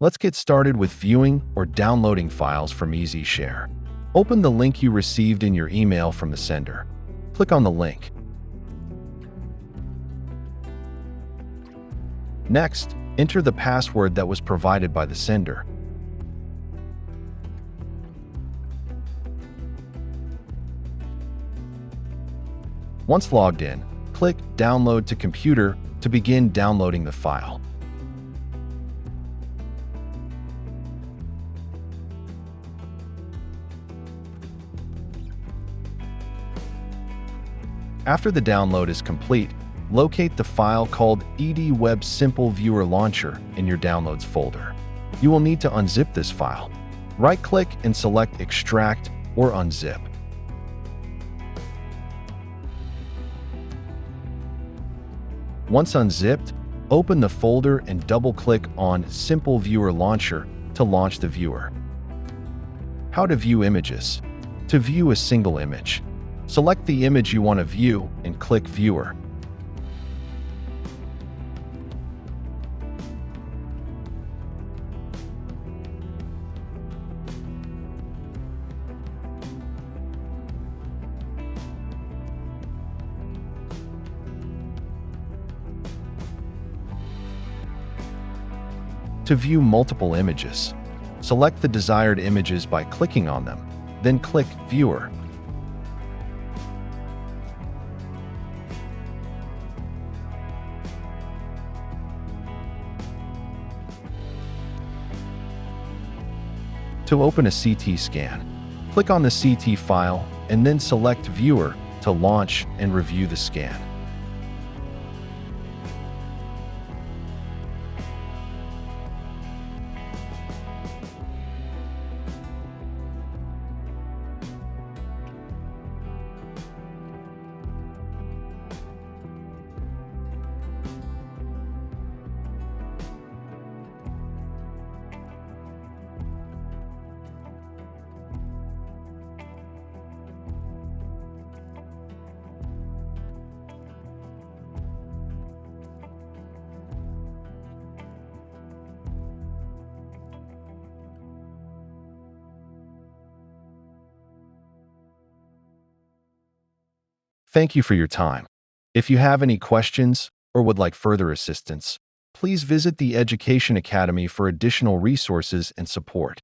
Let's get started with viewing or downloading files from EzShare. Open the link you received in your email from the sender. Click on the link. Next, enter the password that was provided by the sender. Once logged in, click Download to Computer to begin downloading the file. After the download is complete, locate the file called EdWeb Simple Viewer Launcher in your Downloads folder. You will need to unzip this file. Right-click and select Extract or Unzip. Once unzipped, open the folder and double-click on Simple Viewer Launcher to launch the viewer. How to view images. To view a single image, select the image you want to view and click Viewer. To view multiple images, select the desired images by clicking on them, then click Viewer. To open a CT scan, click on the CT file and then select Viewer to launch and review the scan. Thank you for your time. If you have any questions or would like further assistance, please visit the Education Academy for additional resources and support.